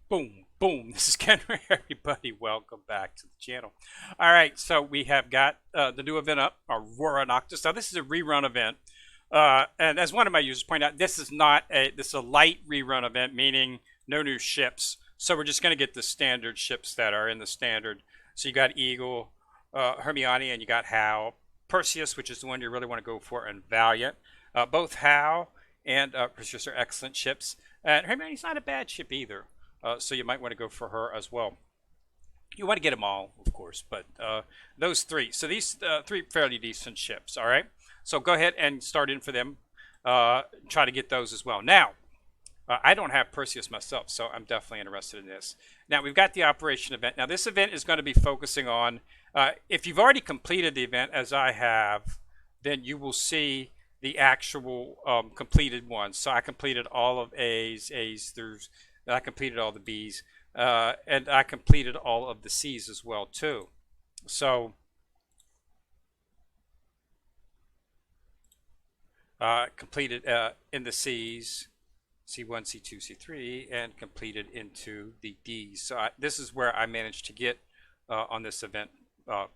Boom, boom. This is Ken. Everybody, welcome back to the channel. All right, so we have got the new event up, Aurora Noctis. Now, this is a rerun event. And as one of my users pointed out, this is a light rerun event, meaning no new ships. So we're just going to get the standard ships that are in the standard. So you got Eagle, Hermione, and you got Hal. Perseus, which is the one you really want to go for, and Valiant. Both Hal and Perseus are excellent ships. And Hermione's not a bad ship either. So you might want to go for her as well. You want to get them all, of course, but those three. So these three fairly decent ships, all right? So go ahead and start in for them. Try to get those as well. Now, I don't have Perseus myself, so I'm definitely interested in this. Now, we've got the operation event. Now, this event is going to be focusing on, if you've already completed the event, as I have, then you will see the actual completed ones. So I completed all of A's. I completed all the B's, and I completed all of the C's as well too. So completed in the C's, C1, C2, C3, and completed into the D's. So this is where I managed to get on this event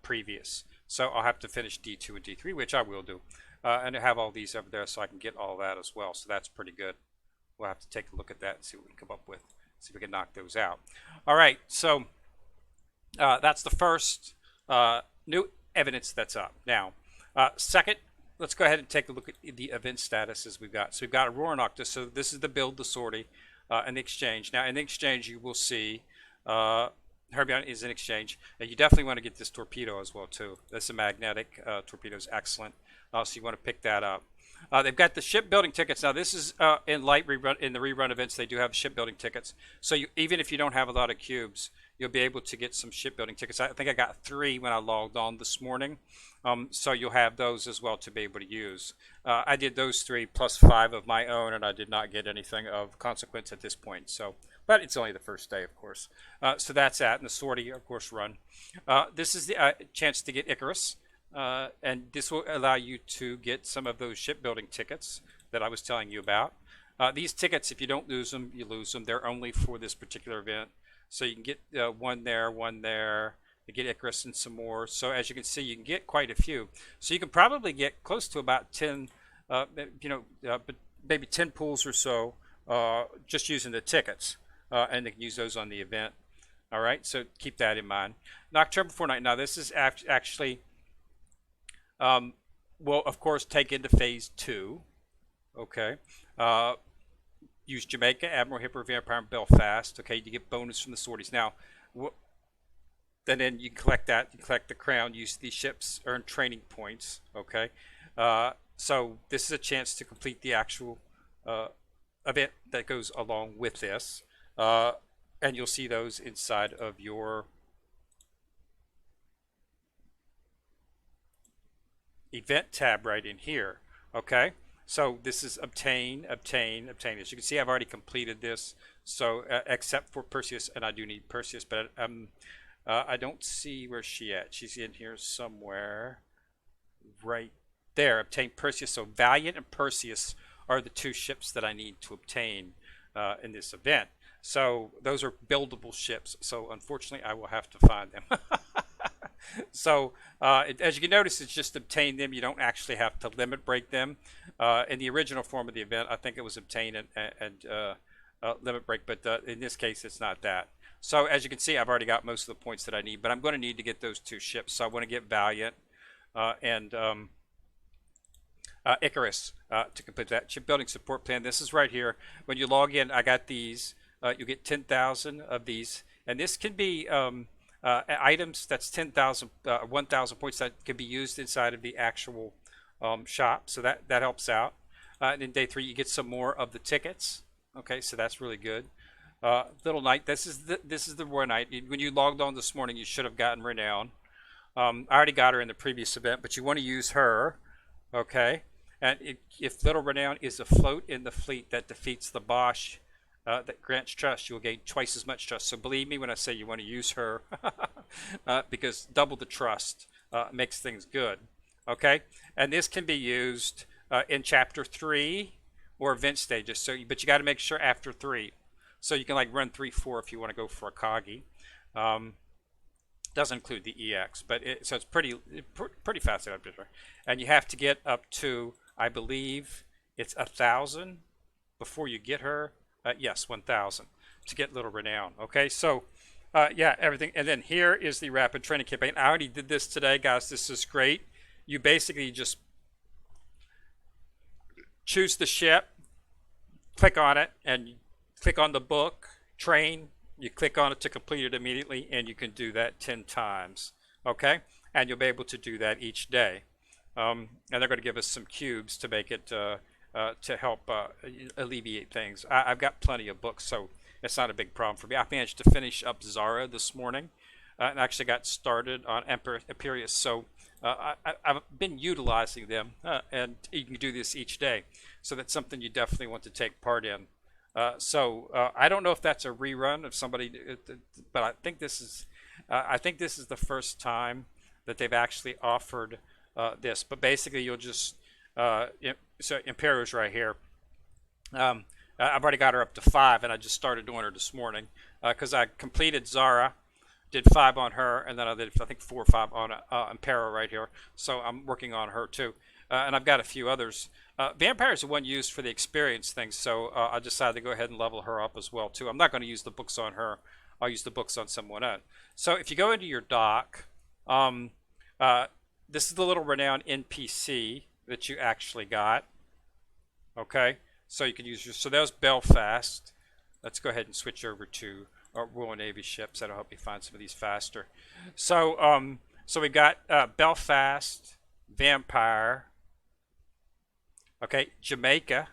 previous. So I'll have to finish D2 and D3, which I will do, and I have all these over there so I can get all that as well. So that's pretty good. We'll have to take a look at that and see what we can come up with. See if we can knock those out. All right, so that's the first new evidence that's up. Now, second, let's go ahead and take a look at the event statuses we've got. So we've got Aurora Noctis. So this is the build, the sortie, and the exchange. Now, in the exchange, you will see Hermione is in exchange. And you definitely want to get this torpedo as well, too. That's a magnetic torpedo, is excellent. So you want to pick that up. They've got the shipbuilding tickets. Now, this is in light rerun. In the rerun events, they do have shipbuilding tickets. So even if you don't have a lot of cubes, you'll be able to get some shipbuilding tickets. I think I got 3 when I logged on this morning. So you'll have those as well to be able to use. I did those 3 plus 5 of my own, and I did not get anything of consequence at this point. So, but it's only the first day, of course. So that's that, and the sortie, of course, run. This is the chance to get Icarus. And this will allow you to get some of those shipbuilding tickets that I was telling you about. These tickets, if you don't lose them, you lose them. They're only for this particular event. So you can get one there, you get Icarus and some more. So as you can see, you can get quite a few. So you can probably get close to about 10, but maybe 10 pools or so just using the tickets. And they can use those on the event. All right, so keep that in mind. Nocturnal Fortnight. Now this is actually... will of course take into phase 2. Okay. Use Jamaica, Admiral, Hipper, Vampire, and Belfast. Okay, you get bonus from the sorties. Now, and then you collect that. You collect the crown. Use these ships, earn training points. Okay. So this is a chance to complete the actual event that goes along with this, and you'll see those inside of your event tab right in here. Okay, so this is obtain. As you can see, I've already completed this, so except for Perseus, and I do need Perseus, but I don't see where's she at. She's in here somewhere right there. Obtain Perseus. So Valiant and Perseus are the 2 ships that I need to obtain in this event. So those are buildable ships, so unfortunately I will have to find them. So as you can notice, it's just obtain them. You don't actually have to limit break them. In the original form of the event, I think it was obtain and limit break, but in this case, it's not that. So as you can see, I've already got most of the points that I need, but I'm going to need to get those 2 ships. So I want to get Valiant and Icarus to complete that shipbuilding support plan. This is right here. When you log in, I got these. You get 10,000 of these, and this can be items that's 10,000, 1,000 points that can be used inside of the actual shop. So that helps out. And in day 3, you get some more of the tickets. Okay, so that's really good. Little Knight. This is the Royal Knight. When you logged on this morning, you should have gotten Renown. I already got her in the previous event, but you want to use her. Okay, and if Little Renown is afloat in the fleet that defeats the Bosch, that grants trust, you will gain twice as much trust. So believe me when I say you want to use her, because double the trust makes things good. Okay, and this can be used in chapter 3 or event stages. So, but you got to make sure after 3. So you can like run 3-4 if you want to go for a Kagi. Doesn't include the EX, but so it's pretty fast up there. And you have to get up to, I believe it's 1,000 before you get her. Yes, 1,000 to get Little Renown. Okay, so yeah, everything. And then here is the rapid training campaign. I already did this today, guys. This is great. You basically just choose the ship, click on it, and click on the book, train. You click on it to complete it immediately, and you can do that 10 times. Okay, and you'll be able to do that each day. And they're going to give us some cubes to make it to help alleviate things. I've got plenty of books, so it's not a big problem for me. I managed to finish up Zara this morning, and actually got started on Imperius. So I've been utilizing them, and you can do this each day. So that's something you definitely want to take part in. I don't know if that's a rerun of somebody, but I think this is the first time that they've actually offered this. But basically, you'll just so Imperial's right here. I've already got her up to 5, and I just started doing her this morning because I completed Zara, did 5 on her, and then I did, I think, 4 or 5 on Imperial right here. So I'm working on her too, and I've got a few others. Vampire is the one used for the experience thing, so I decided to go ahead and level her up as well too. I'm not going to use the books on her. I'll use the books on someone else. So if you go into your dock, this is the Little Renown NPC that you actually got. Okay, so you can use your, so that was Belfast. Let's go ahead and switch over to Royal Navy ships. That'll help me find some of these faster. So so we got Belfast, Vampire, okay, Jamaica,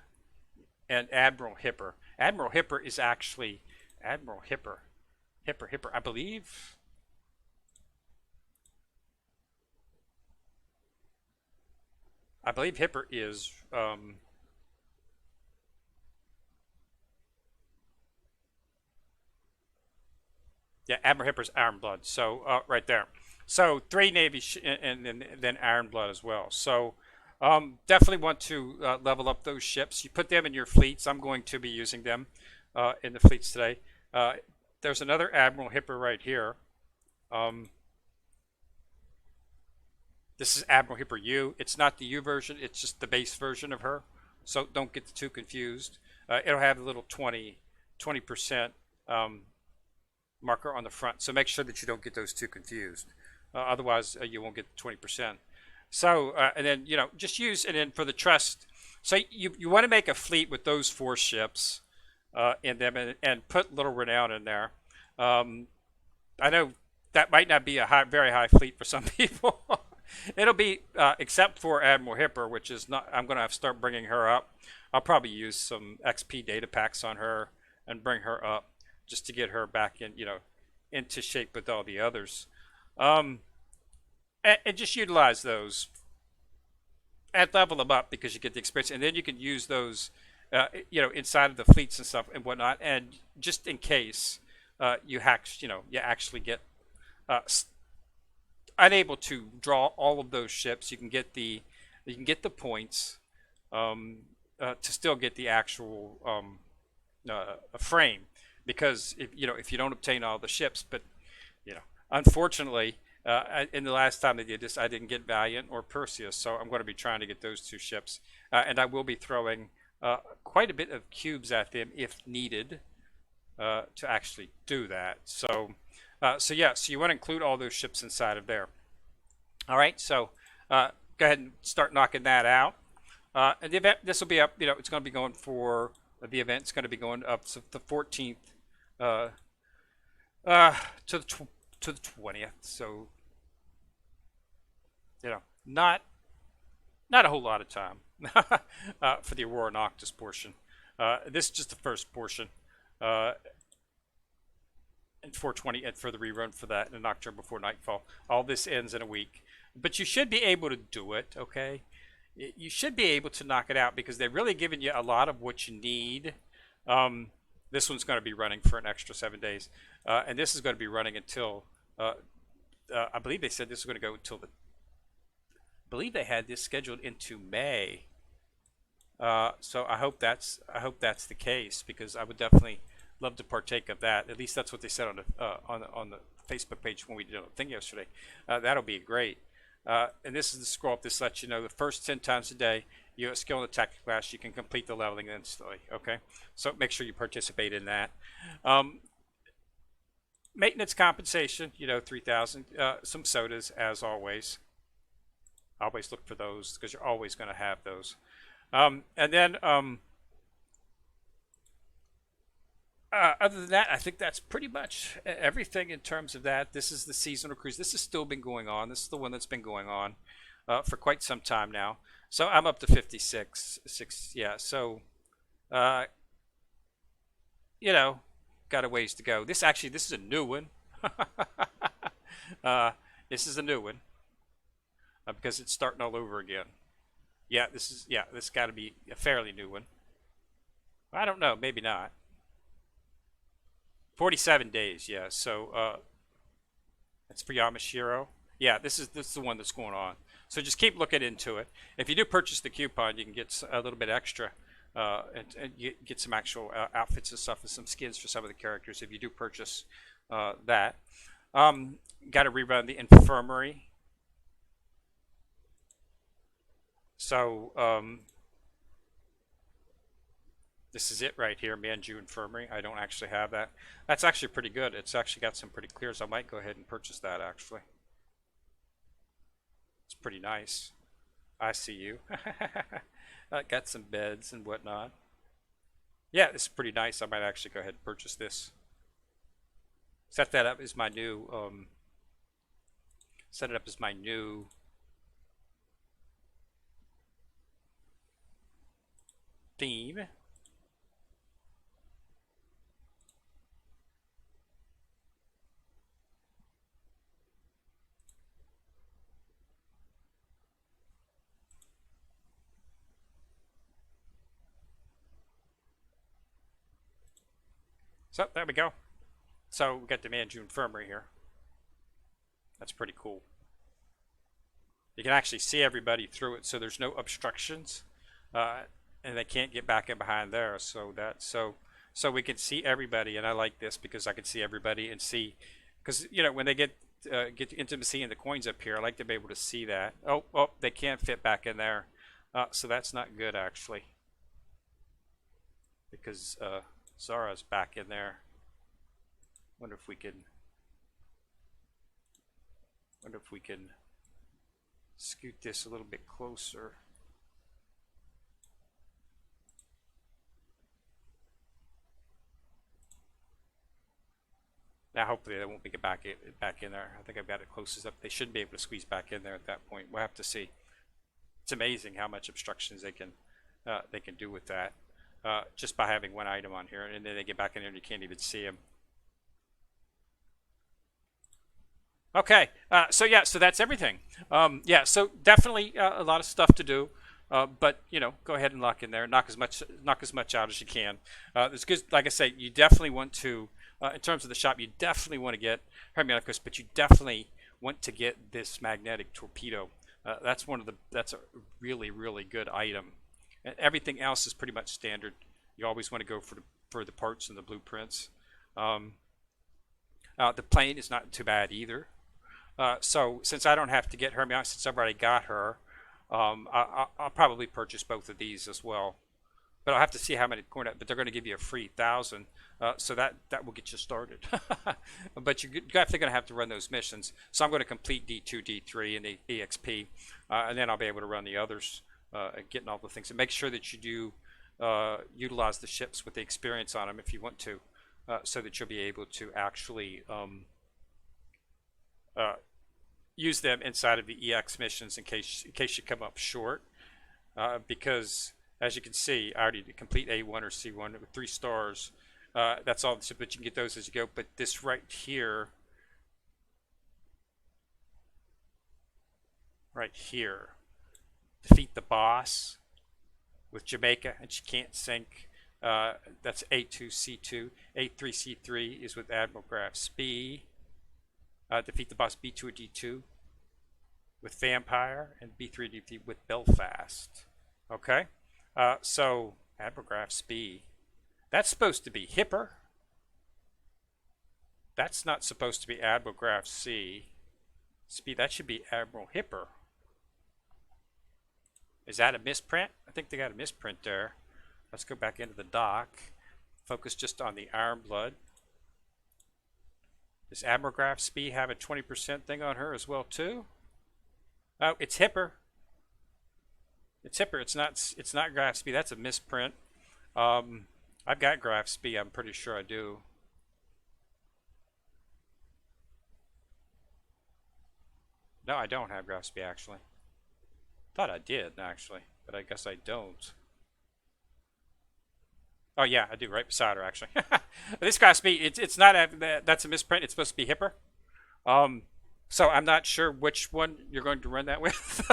and Admiral Hipper. Admiral Hipper is actually Admiral Hipper, I believe. I believe Hipper is yeah, Admiral Hipper's Iron Blood. So right there. So 3 Navy and then Iron Blood as well. So definitely want to level up those ships. You put them in your fleets. I'm going to be using them in the fleets today. There's another Admiral Hipper right here. This is Admiral Hipper U. It's not the U version. It's just the base version of her. So don't get the two confused. It'll have a little 20% marker on the front. So make sure that you don't get those two confused. Otherwise, you won't get 20%. So, and then, you know, just use, and then for the trust, so you want to make a fleet with those 4 ships in them and put Little Renown in there. I know that might not be a very high fleet for some people. It'll be, except for Admiral Hipper, which is not, I'm going to have to start bringing her up. I'll probably use some XP data packs on her and bring her up just to get her back in, you know, into shape with all the others. And just utilize those and level them up because you get the experience, and then you can use those, you know, inside of the fleets and stuff and whatnot. And just in case you actually get unable to draw all of those ships, you can get the points to still get the actual frame, because if you don't obtain all the ships, but you know, unfortunately. In the last time they did this, I didn't get Valiant or Perseus, so I'm going to be trying to get those 2 ships. And I will be throwing quite a bit of cubes at them if needed to actually do that. So yeah, so you want to include all those ships inside of there. All right, so go ahead and start knocking that out. And the event, this will be up, you know, it's going to be going for, the event's going to be going up to the 14th to the 20th. So, you know, not a whole lot of time for the Aurora Noctis portion. This is just the first portion, and 420, and for the rerun for that in October before nightfall. All this ends in a week, but you should be able to do it. Okay, you should be able to knock it out because they're really giving you a lot of what you need. This one's going to be running for an extra 7 days, and this is going to be running until. I believe they said this is going to go until I believe they had this scheduled into May. So I hope that's the case, because I would definitely love to partake of that. At least that's what they said on the Facebook page when we did a thing yesterday. That'll be great. And this is the scroll up. This lets you know the first 10 times a day you have a skill in the tactic class, you can complete the leveling instantly. Okay, so make sure you participate in that. Maintenance compensation, 3,000. Some sodas, as always. Always look for those because you're always going to have those. And then other than that, I think that's pretty much everything in terms of that. This is the seasonal cruise. This has still been going on. This is the one that's been going on for quite some time now. So I'm up to 56. Yeah, so, got a ways to go. This is a new one. This is a new one because it's starting all over again. This got to be a fairly new one. I don't know, maybe not. 47 days, yeah. So that's for Yamashiro. Yeah, this is the one that's going on. So just keep looking into it. If you do purchase the coupon, you can get a little bit extra and you get some actual outfits and stuff and some skins for some of the characters if you do purchase that. Got to rerun the infirmary. So this is it right here, Manju Infirmary. I don't actually have that. That's actually pretty good. It's actually got some pretty clears. I might go ahead and purchase that actually. It's pretty nice. I see you. Got some beds and whatnot. Yeah, this is pretty nice. I might actually go ahead and purchase this. Set that up as my new set it up as my new theme. So there we go. So we got the Manju Infirmary here. That's pretty cool. You can actually see everybody through it, so there's no obstructions, and they can't get back in behind there. So so we can see everybody, and I like this because I can see everybody and see, because when they get intimacy and the coins up here, I like to be able to see that. Oh, they can't fit back in there, so that's not good actually, because Zara's back in there. Wonder if we can scoot this a little bit closer. Now hopefully they won't get back in there. I think I've got it closest up. They should be able to squeeze back in there at that point. We'll have to see. It's amazing how much obstructions they can do with that. Just by having one item on here, and then they get back in there and you can't even see them. Okay, so that's everything. So definitely a lot of stuff to do, but go ahead and lock in there, knock as much out as you can. It's good, like I say, you definitely want to, in terms of the shop, you definitely want to get Hermeticus, but you definitely want to get this magnetic torpedo. That's a really, really good item. And everything else is pretty much standard. You always want to go for the parts and the blueprints. The plane is not too bad either. So since I don't have to get Hermione, since I've already got her, I'll probably purchase both of these as well. But I'll have to see how many coin. But they're going to give you a free 1,000, so that will get you started. But you're definitely going to have to run those missions. So I'm going to complete D2, D3, and the EXP, and then I'll be able to run the others. Getting all the things, and make sure that you do utilize the ships with the experience on them if you want to, so that you'll be able to actually use them inside of the EX missions in case you come up short. Because as you can see, I already complete A1 or C1 with 3 stars. That's all, but you can get those as you go. But this right here, defeat the boss with Jamaica, and she can't sink. That's A2, C2. A3, C3 is with Admiral Graf's B. Defeat the boss B2 or D2 with Vampire, and B3 D3 with Belfast. Okay? So Admiral Graf's B. That's supposed to be hipper. That's not supposed to be Admiral Graph C. Speed, that should be Admiral Hipper. Is that a misprint? I think they got a misprint there. Let's go back into the dock. Focus just on the Iron Blood. Does Admiral Graph Speed have a 20% thing on her as well too? Oh, it's Hipper. It's Hipper. It's not Graph Speed. That's a misprint. I've got Graph Speed. I'm pretty sure I do. No, I don't have Graph Speed actually. Thought I did actually, but I guess I don't. Oh yeah, I do right beside her actually. This Graph Speed, it's not that's a misprint. It's supposed to be Hipper. So I'm not sure which one you're going to run that with.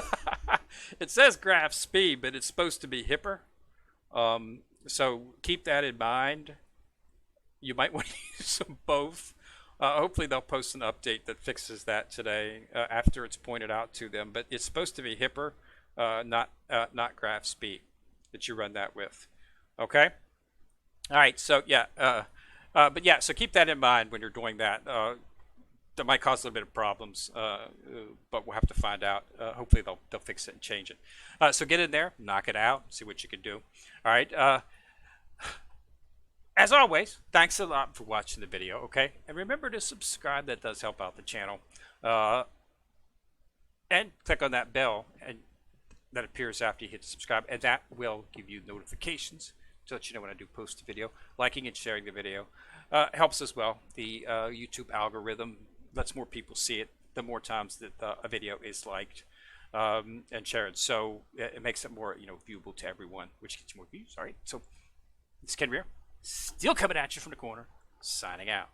It says Graph Speed, but it's supposed to be Hipper. So keep that in mind. You might want to use them both. Hopefully they'll post an update that fixes that today after it's pointed out to them. But it's supposed to be Hipper, not Graph Speed that you run that with. Okay. All right. So yeah. But yeah. So keep that in mind when you're doing that. That might cause a little bit of problems, but we'll have to find out. Hopefully they'll fix it and change it. So get in there, knock it out, see what you can do. All right. As always, thanks a lot for watching the video, okay? And remember to subscribe. That does help out the channel. And click on that bell and that appears after you hit subscribe, and that will give you notifications to let you know when I do post a video. Liking and sharing the video helps as well. The YouTube algorithm lets more people see it the more times that a video is liked and shared. So it makes it more, viewable to everyone, which gets you more views. All right. So it's Ken Rear, still coming at you from the corner, signing out.